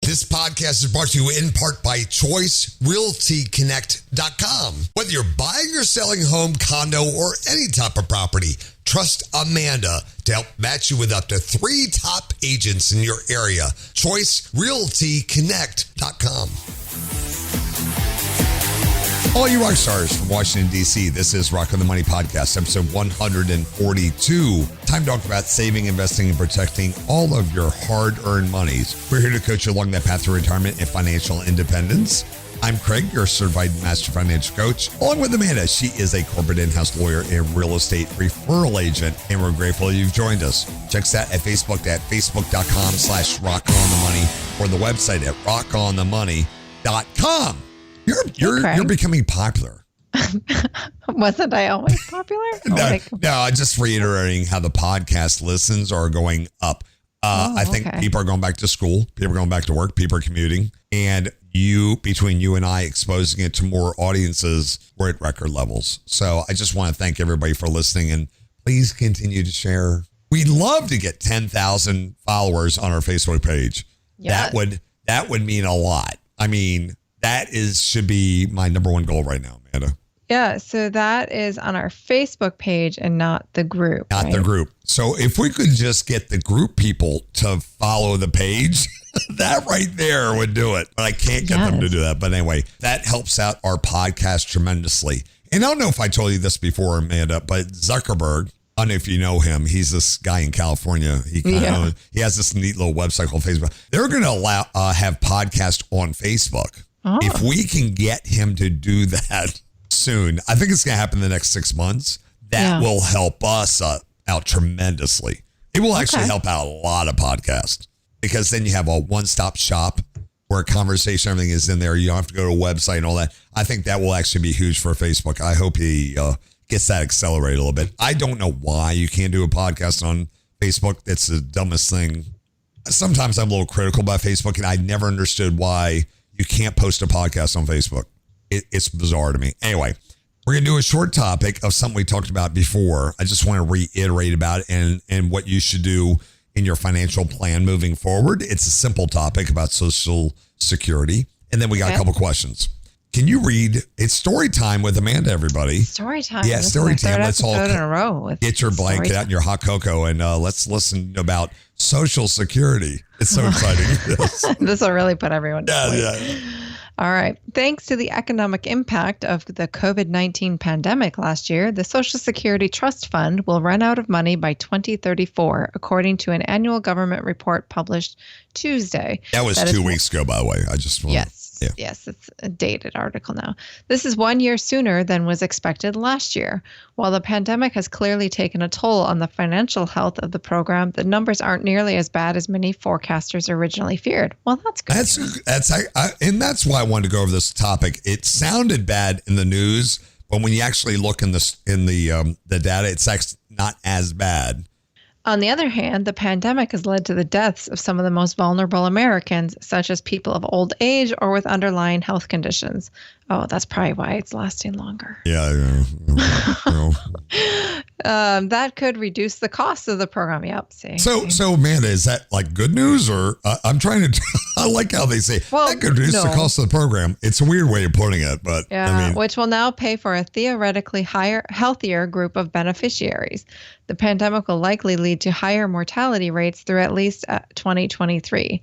This podcast is brought to you in part by ChoiceRealtyConnect.com. Whether you're buying or selling a home, condo, or any type of property, trust Amanda to help match you with up to 3 top agents in your area. ChoiceRealtyConnect.com. All you rock stars from Washington, D.C., this is Rock on the Money Podcast, episode 142. Time to talk about saving, investing, and protecting all of your hard-earned monies. We're here to coach you along that path to retirement and financial independence. I'm Craig, your certified master financial coach, along with Amanda. She is a corporate in-house lawyer and real estate referral agent, and we're grateful you've joined us. Check us out at Facebook at facebook.com/rockonthemoney or the website at rockonthemoney.com. You're becoming popular. Wasn't I always popular? No, just reiterating how the podcast listens are going up. I think people are going back to school. People are going back to work. People are commuting. And between you and I exposing it to more audiences, we're at record levels. So I just want to thank everybody for listening, and please continue to share. We'd love to get 10,000 followers on our Facebook page. Yes. That would mean a lot. I mean, that should be my number one goal right now, Amanda. Yeah, so that is on our Facebook page and not the group. Not the group. So if we could just get the group people to follow the page, that right there would do it. But I can't get them to do that. But anyway, that helps out our podcast tremendously. And I don't know if I told you this before, Amanda, but Zuckerberg, I don't know if you know him. He's this guy in California. He has this neat little website called Facebook. They're going to allow have podcasts on Facebook. Oh. If we can get him to do that soon, I think it's going to happen in the next 6 months. That will help us out tremendously. It will actually help out a lot of podcasts, because then you have a one-stop shop where a conversation, everything is in there. You don't have to go to a website and all that. I think that will actually be huge for Facebook. I hope he gets that accelerated a little bit. I don't know why you can't do a podcast on Facebook. It's the dumbest thing. Sometimes I'm a little critical about Facebook, and I never understood why you can't post a podcast on Facebook. It's bizarre to me. Anyway, we're going to do a short topic of something we talked about before. I just want to reiterate about it and what you should do in your financial plan moving forward. It's a simple topic about Social Security. And then we got a couple questions. Can you read? It's story time with Amanda, everybody. Story time. Yeah, story time. Let's all in a row get your blanket out and your hot cocoa, and let's listen about Social Security. It's so exciting. This will really put everyone to sleep. Yeah. All right. Thanks to the economic impact of the COVID-19 pandemic last year, the Social Security Trust Fund will run out of money by 2034, according to an annual government report published Tuesday. That was 2 weeks ago, by the way. Yes, it's a dated article now. This is 1 year sooner than was expected last year. While the pandemic has clearly taken a toll on the financial health of the program, the numbers aren't nearly as bad as many forecasters originally feared. Well, that's good. And that's why I wanted to go over this topic. It sounded bad in the news, but when you actually look in the data, it's actually not as bad. On the other hand, the pandemic has led to the deaths of some of the most vulnerable Americans, such as people of old age or with underlying health conditions. Oh, that's probably why it's lasting longer. Yeah. That could reduce the cost of the program. Yep. See. So Amanda, is that like good news, or I'm trying to? I like how they say that could reduce the cost of the program. It's a weird way of putting it, but which will now pay for a theoretically healthier group of beneficiaries. The pandemic will likely lead to higher mortality rates through at least 2023.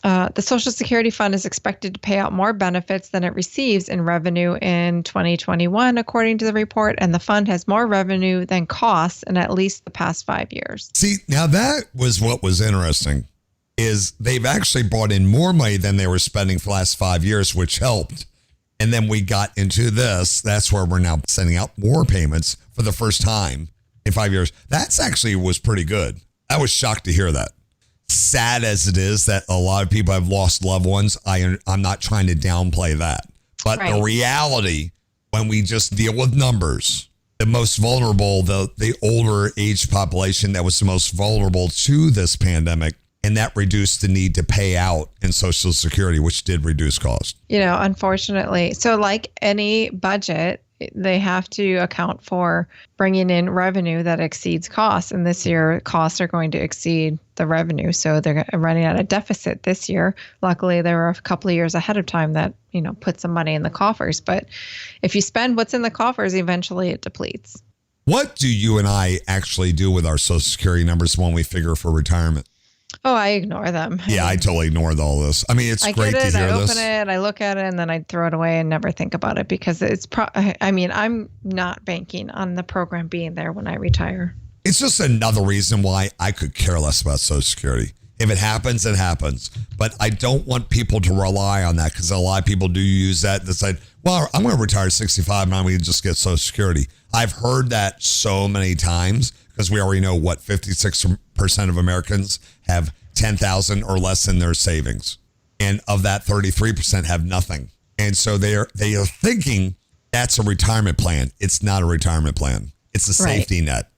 The Social Security Fund is expected to pay out more benefits than it receives in revenue in 2021, according to the report, and the fund has more revenue than costs in at least the past 5 years. See, now that was what was interesting, is they've actually brought in more money than they were spending for the last 5 years, which helped. And then we got into this. That's where we're now sending out more payments for the first time in 5 years. That's actually was pretty good. I was shocked to hear that. Sad as it is that a lot of people have lost loved ones, I'm not trying to downplay that. But the reality, when we just deal with numbers, the most vulnerable, the older age population that was the most vulnerable to this pandemic, and that reduced the need to pay out in Social Security, which did reduce cost. Unfortunately. So like any budget, they have to account for bringing in revenue that exceeds costs. And this year, costs are going to exceed the revenue. So they're running at a deficit this year. Luckily, there were a couple of years ahead of time that, put some money in the coffers. But if you spend what's in the coffers, eventually it depletes. What do you and I actually do with our Social Security numbers when we figure for retirement? Oh, I ignore them. Yeah, I totally ignored all this. I mean, it's great to hear this. I open it, I look at it, and then I throw it away and never think about it because I'm not banking on the program being there when I retire. It's just another reason why I could care less about Social Security. If it happens, it happens. But I don't want people to rely on that because a lot of people do use that and decide, well, I'm going to retire at 65 and I'm going to just get Social Security. I've heard that so many times because we already know 56% of Americans have 10,000 or less in their savings. And of that, 33% have nothing. And so they are thinking that's a retirement plan. It's not a retirement plan. It's a safety net.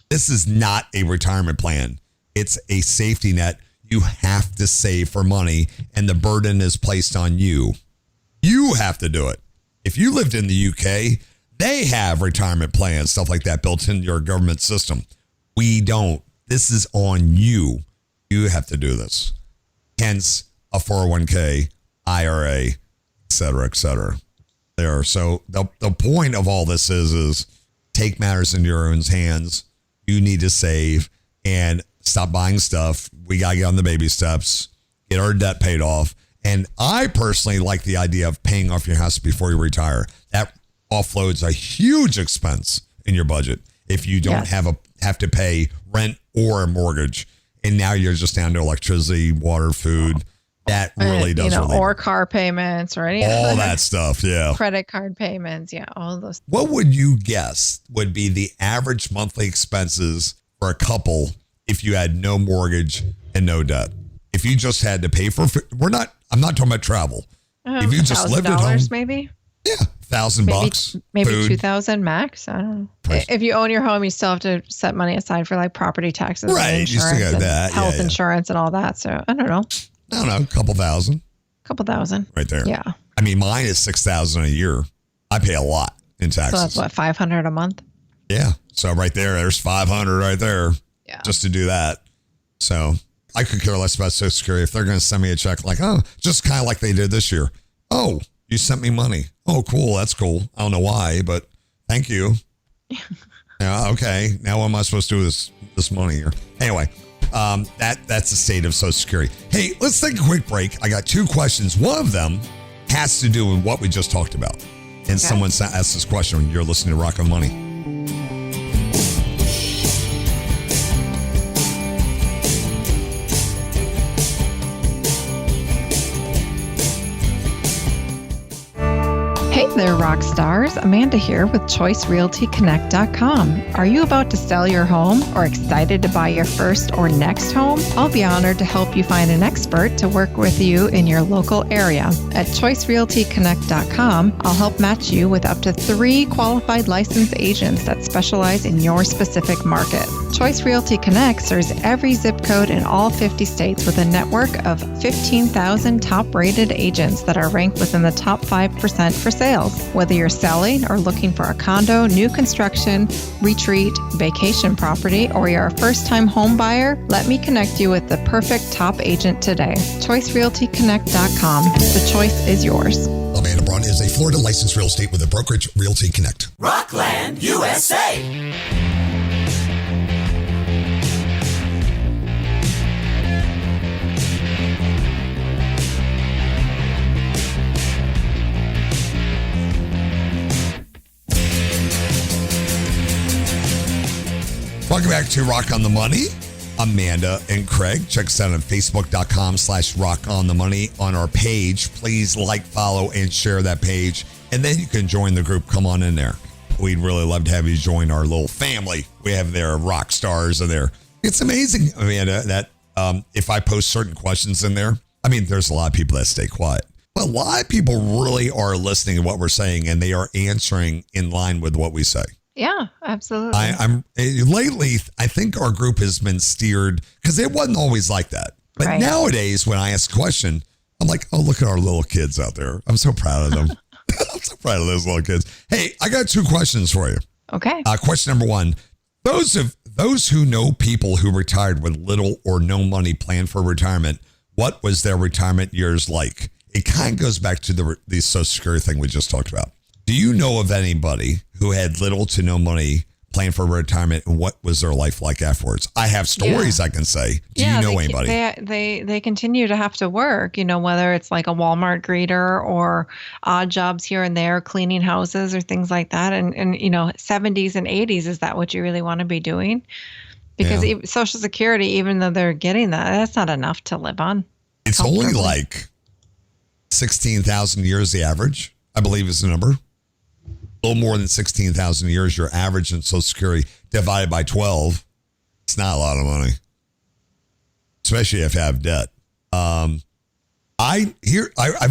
This is not a retirement plan. It's a safety net. You have to save for money, and the burden is placed on you. You have to do it. If you lived in the UK, they have retirement plans, stuff like that built into your government system. We don't. This is on you. You have to do this. Hence, a 401k, IRA, et cetera, there. So the point of all this is take matters into your own hands. You need to save and stop buying stuff. We got to get on the baby steps, get our debt paid off. And I personally like the idea of paying off your house before you retire. That offloads a huge expense in your budget if you don't have to pay rent or a mortgage. And now you're just down to electricity, water, food. That really does relieve. Or car payments or any all that stuff. Yeah. Credit card payments. Yeah. All those. What would you guess would be the average monthly expenses for a couple if you had no mortgage and no debt? If you just had to pay for, I'm not talking about travel. If you just lived at home, maybe. Yeah. $1,000. Maybe food. 2,000 max. I don't know. If you own your home, you still have to set money aside for like property taxes, right? You still got that, health insurance and all that. So I don't know. A couple thousand. Couple thousand. Right there. Yeah. I mean, mine is $6,000 a year. I pay a lot in taxes. So that's what, $500 a month? Yeah. So right there's $500 right there. Yeah. Just to do that. So I could care less about Social Security if they're going to send me a check like, just kind of like they did this year. Oh, you sent me money. Oh, cool. That's cool. I don't know why, but thank you. Yeah. Okay. Now what am I supposed to do with this money here? Anyway, that's the state of Social Security. Hey, let's take a quick break. I got two questions. One of them has to do with what we just talked about. And someone asked this question when you're listening to Rock on Money. Hey there, rock stars. Amanda here with ChoiceRealtyConnect.com. Are you about to sell your home or excited to buy your first or next home? I'll be honored to help you find an expert to work with you in your local area. At ChoiceRealtyConnect.com, I'll help match you with up to 3 qualified licensed agents that specialize in your specific market. Choice Realty Connect serves every zip code in all 50 states with a network of 15,000 top-rated agents that are ranked within the top 5% for sales. Whether you're selling or looking for a condo, new construction, retreat, vacation property, or you're a first-time home buyer, let me connect you with the perfect top agent today. ChoiceRealtyConnect.com. The choice is yours. Amanda Braun is a Florida licensed real estate with a brokerage, Realty Connect. Rockland, USA. Welcome back to Rock on the Money. Amanda and Craig. Check us out on Facebook.com/Rock on the Money on our page. Please like, follow, and share that page. And then you can join the group. Come on in there. We'd really love to have you join our little family. We have their rock stars in there. It's amazing, Amanda, that if I post certain questions in there, I mean, there's a lot of people that stay quiet. But a lot of people really are listening to what we're saying, and they are answering in line with what we say. Yeah, absolutely. I'm lately, I think our group has been steered because it wasn't always like that. But nowadays, when I ask a question, I'm like, oh, look at our little kids out there. I'm so proud of them. I'm so proud of those little kids. Hey, I got 2 questions for you. Okay. Question number 1. Those who know people who retired with little or no money planned for retirement, what was their retirement years like? It kind of goes back to the Social Security thing we just talked about. Do you know of anybody who had little to no money planned for retirement, and what was their life like afterwards? I have stories I can say. Do you know anybody? They continue to have to work, whether it's like a Walmart greeter or odd jobs here and there, cleaning houses or things like that. And 70s and 80s, is that what you really want to be doing? Because Social Security, even though they're getting that's not enough to live on. It's only like 16,000 years the average, I believe is the number. A little more than 16,000 years, your average in Social Security divided by 12. It's not a lot of money, especially if you have debt. I've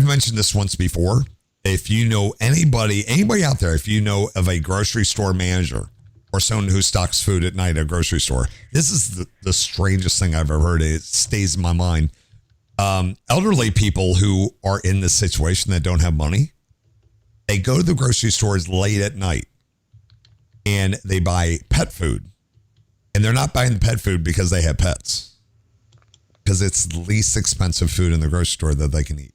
mentioned this once before. If you know anybody out there, if you know of a grocery store manager or someone who stocks food at night at a grocery store, this is the strangest thing I've ever heard. It stays in my mind. Elderly people who are in this situation that don't have money, they go to the grocery stores late at night and they buy pet food. And they're not buying the pet food because they have pets, because it's the least expensive food in the grocery store that they can eat.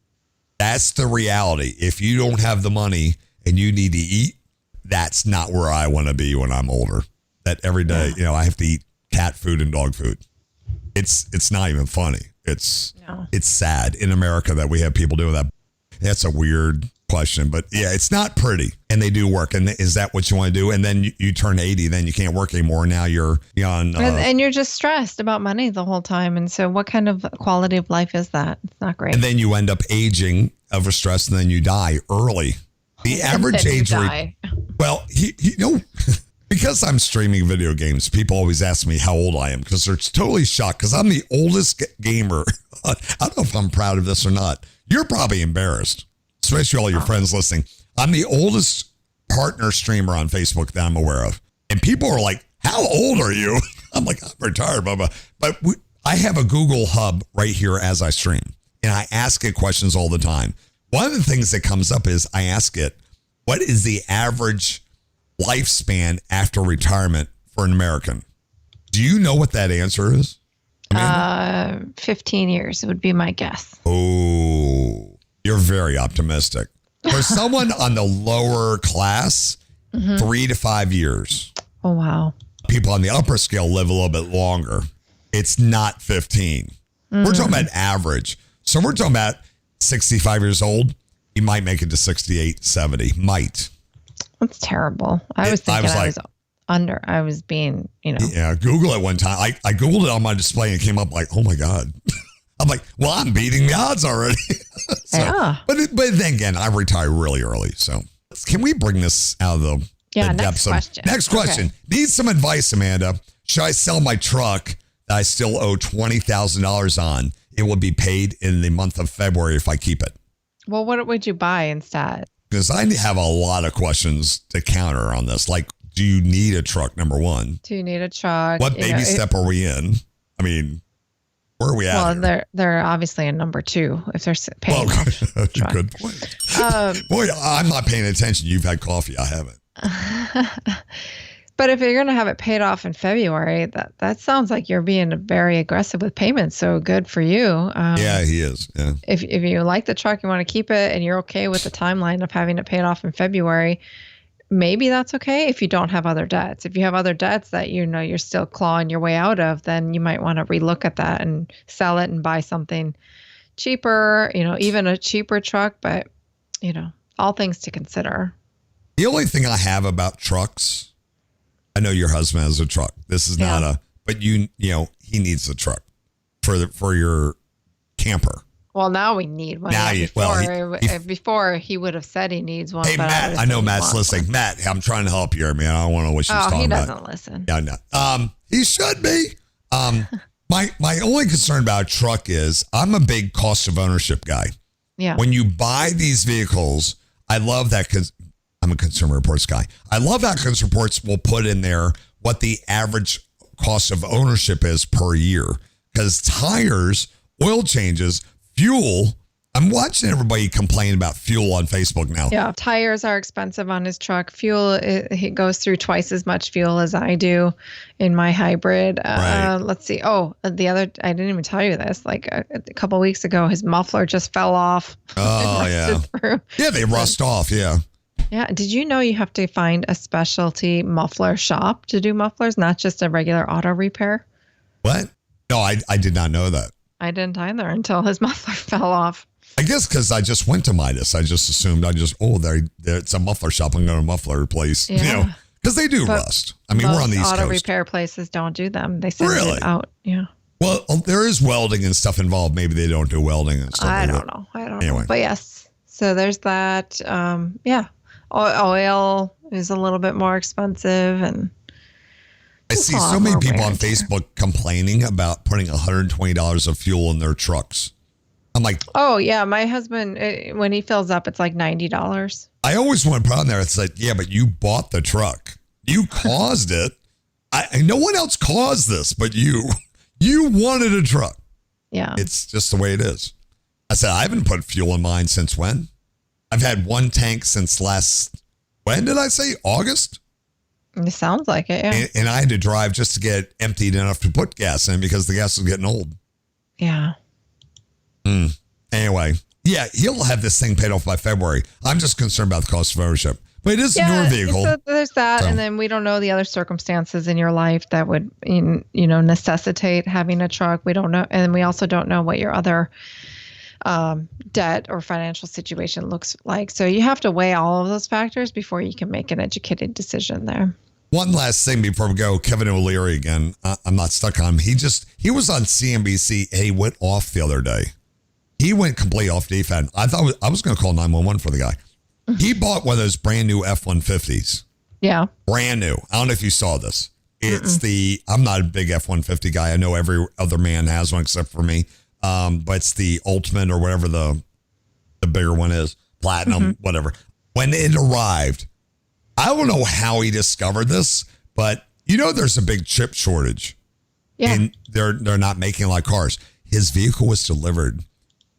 That's the reality. If you don't have the money and you need to eat, that's not where I want to be when I'm older. That every day, I have to eat cat food and dog food. It's not even funny. It's sad in America that we have people doing that. That's a weird question, but it's not pretty. And they do work. And is that what you want to do? And then you turn 80, then you can't work anymore. Now you're on. And you're just stressed about money the whole time. And so what kind of quality of life is that? It's not great. And then you end up aging over stress, and then you die early. The average age. Well, because I'm streaming video games, people always ask me how old I am, because they're totally shocked, because I'm the oldest gamer. I don't know if I'm proud of this or not. You're probably embarrassed, especially all your friends listening. I'm the oldest partner streamer on Facebook that I'm aware of. And people are like, how old are you? I'm like, I'm retired, blah, blah. But I have a Google Hub right here as I stream, and I ask it questions all the time. One of the things that comes up is I ask it, what is the average lifespan after retirement for an American? Do you know what that answer is, Amanda? 15 years would be my guess. Oh, you're very optimistic. For someone on the lower class, 3 to 5 years. Oh, wow. People on the upper scale live a little bit longer. It's not 15. We're talking about average. So we're talking about 65 years old. You might make it to 68, 70. Might. That's terrible. I was being, Yeah, Google it one time. I Googled it on my display and it came up like, oh my God. I'm like, well, I'm beating the odds already. But then again, I retired really early. So can we bring this out of the depths of... Next question. Okay. Need some advice, Amanda. Should I sell my truck that I still owe $20,000 on? It will be paid in the month of February if I keep it. Well, what would you buy instead? Because I have a lot of questions to counter on this. Like, do you need a truck, number one? Do you need a truck? What baby step are we in? I mean, where are we at? Well, they're obviously in number 2 if they're paying off. That's a good point. Boy, I'm not paying attention. You've had coffee. I haven't. But if you're going to have it paid off in February, that sounds like you're being very aggressive with payments. So good for you. Yeah, he is. Yeah. If you like the truck, you want to keep it, and you're okay with the timeline of having it paid off in February, maybe that's okay if you don't have other debts. If you have other debts that you're still clawing your way out of, then you might want to relook at that and sell it and buy something cheaper, even a cheaper truck. But, all things to consider. The only thing I have about trucks, I know your husband has a truck. This is not but he needs a truck for your camper. Well, now we need one. Before he would have said he needs one. Hey, Matt, I know Matt's listening. One. Matt, I'm trying to help you here, man. I don't want to know what she's talking about. He doesn't listen. Yeah, no. He should be. My only concern about a truck is I'm a big cost of ownership guy. Yeah. When you buy these vehicles, I love that because I'm a Consumer Reports guy. I love how Consumer Reports will put in there what the average cost of ownership is per year. Because tires, oil changes, fuel, I'm watching everybody complain about fuel on Facebook now. Yeah, tires are expensive on his truck. Fuel, he goes through twice as much fuel as I do in my hybrid. Right. Let's see. Oh, I didn't even tell you this. Like a couple weeks ago, his muffler just fell off. Oh, yeah. Yeah, they rust off. Yeah. Yeah. Did you know you have to find a specialty muffler shop to do mufflers, not just a regular auto repair? What? No, I did not know that. I didn't either until his muffler fell off. I guess because I just went to Midas. I just assumed it's a muffler shop. I'm going to muffler place. Yeah. Because they do rust. I mean, we're on the East Coast. Auto repair places don't do them. They send it out. Yeah. Well, there is welding and stuff involved. Maybe they don't do welding and stuff. I don't know. But yes. So there's that. Yeah. Oil is a little bit more expensive. And I see so many people on Facebook complaining about putting $120 of fuel in their trucks. I'm like, oh, yeah. My husband, when he fills up, it's like $90. I always want to put on there. It's like, yeah, but you bought the truck. You caused it. No one else caused this, but you wanted a truck. Yeah. It's just the way it is. I said, I haven't put fuel in mine since when? I've had one tank since when did I say? August? It sounds like it, yeah. And I had to drive just to get emptied enough to put gas in because the gas was getting old. Yeah. Anyway, yeah, he'll have this thing paid off by February. I'm just concerned about the cost of ownership. But it is your vehicle. So there's that. So. And then we don't know the other circumstances in your life that would, necessitate having a truck. We don't know. And we also don't know what your other debt or financial situation looks like. So you have to weigh all of those factors before you can make an educated decision there. One last thing before we go, Kevin O'Leary again. I'm not stuck on him. He was on CNBC and he went off the other day. He went completely off deep end. I thought I was going to call 911 for the guy. He bought one of those brand new F-150s. Yeah. Brand new. I don't know if you saw this. It's I'm not a big F-150 guy. I know every other man has one except for me. But it's the Ultimate or whatever the bigger one is. Platinum, whatever. When it arrived, I don't know how he discovered this, but there's a big chip shortage. Yeah. And they're not making a lot of cars. His vehicle was delivered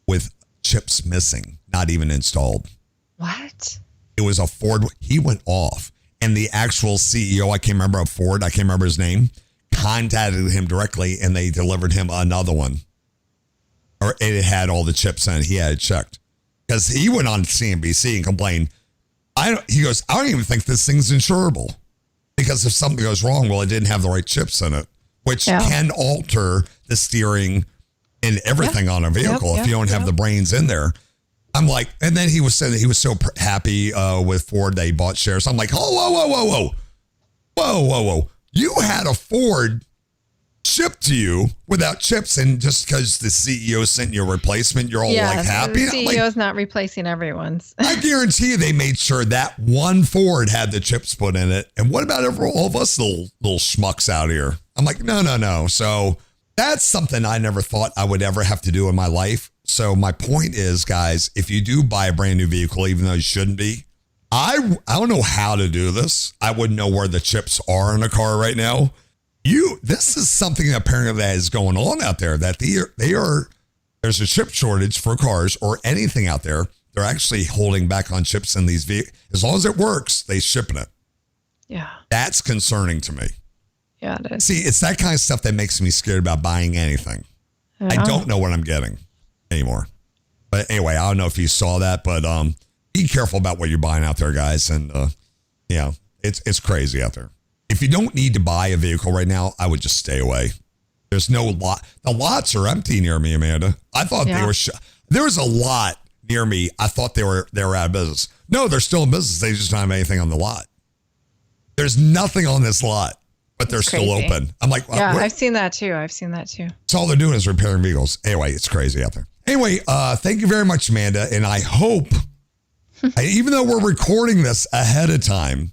with chips missing, not even installed. What? It was a Ford. He went off. And the actual CEO, I can't remember, of Ford, I can't remember his name, contacted him directly and they delivered him another one. Or it had all the chips in it. He had it checked. Because he went on CNBC and complained. He goes, I don't even think this thing's insurable. Because if something goes wrong, well, it didn't have the right chips in it, which can alter the steering and everything on a vehicle if you don't have the brains in there. I'm like, and then he was saying that he was so happy with Ford that he bought shares. I'm like, whoa. You had a Ford shipped to you without chips, and just because the CEO sent you a replacement, you're all like happy. The CEO's not replacing everyone's. I guarantee you they made sure that one Ford had the chips put in it. And what about all of us little schmucks out here? I'm like, no. So that's something I never thought I would ever have to do in my life. So my point is, guys, if you do buy a brand new vehicle, even though you shouldn't be, I don't know how to do this. I wouldn't know where the chips are in a car right now. This is something that apparently that is going on out there, that there's a chip shortage for cars or anything out there. They're actually holding back on chips in these vehicles. As long as it works, they shipping it. Yeah. That's concerning to me. Yeah, it is. See, it's that kind of stuff that makes me scared about buying anything. I don't know what I'm getting anymore. But anyway, I don't know if you saw that, but be careful about what you're buying out there, guys. And it's crazy out there. If you don't need to buy a vehicle right now, I would just stay away. There's no lot. The lots are empty near me, Amanda. I thought they were. There was a lot near me. I thought they were out of business. No, they're still in business. They just don't have anything on the lot. There's nothing on this lot, but they're still open. I'm like, I've seen that too. So all they're doing is repairing vehicles. Anyway, it's crazy out there. Anyway, thank you very much, Amanda. And I hope, even though we're recording this ahead of time,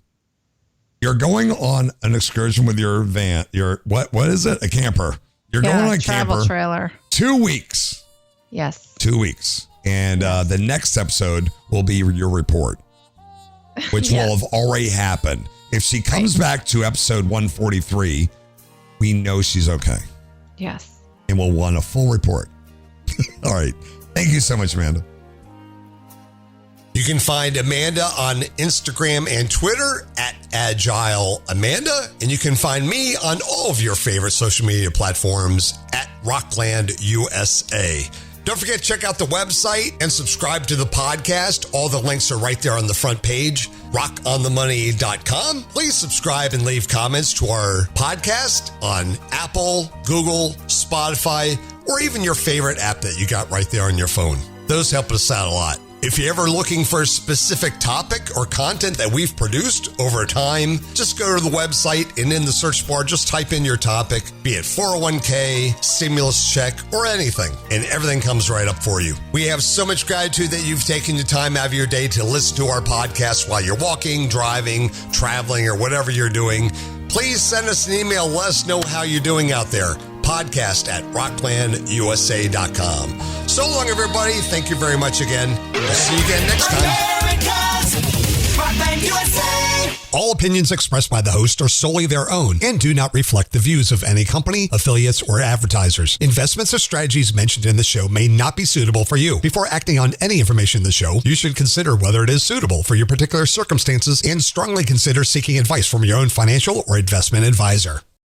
you're going on an excursion with your van. What is it? A camper. You're going on a travel trailer. 2 weeks. Yes. 2 weeks. And the next episode will be your report, which will have already happened. If she comes back to episode 143, we know she's okay. Yes. And we'll want a full report. All right. Thank you so much, Amanda. You can find Amanda on Instagram and Twitter at Agile Amanda, and you can find me on all of your favorite social media platforms at Rockland USA. Don't forget to check out the website and subscribe to the podcast. All the links are right there on the front page, rockonthemoney.com. Please subscribe and leave comments to our podcast on Apple, Google, Spotify, or even your favorite app that you got right there on your phone. Those help us out a lot. If you're ever looking for a specific topic or content that we've produced over time, just go to the website and in the search bar, just type in your topic, be it 401k, stimulus check, or anything, and everything comes right up for you. We have so much gratitude that you've taken the time out of your day to listen to our podcast while you're walking, driving, traveling, or whatever you're doing. Please send us an email. Let us know how you're doing out there. podcast@rocklandusa.com. So long, everybody. Thank you very much again. We'll see you again next time. America's Rockland USA. All opinions expressed by the host are solely their own and do not reflect the views of any company, affiliates, or advertisers. Investments or strategies mentioned in the show may not be suitable for you. Before acting on any information in the show, you should consider whether it is suitable for your particular circumstances and strongly consider seeking advice from your own financial or investment advisor.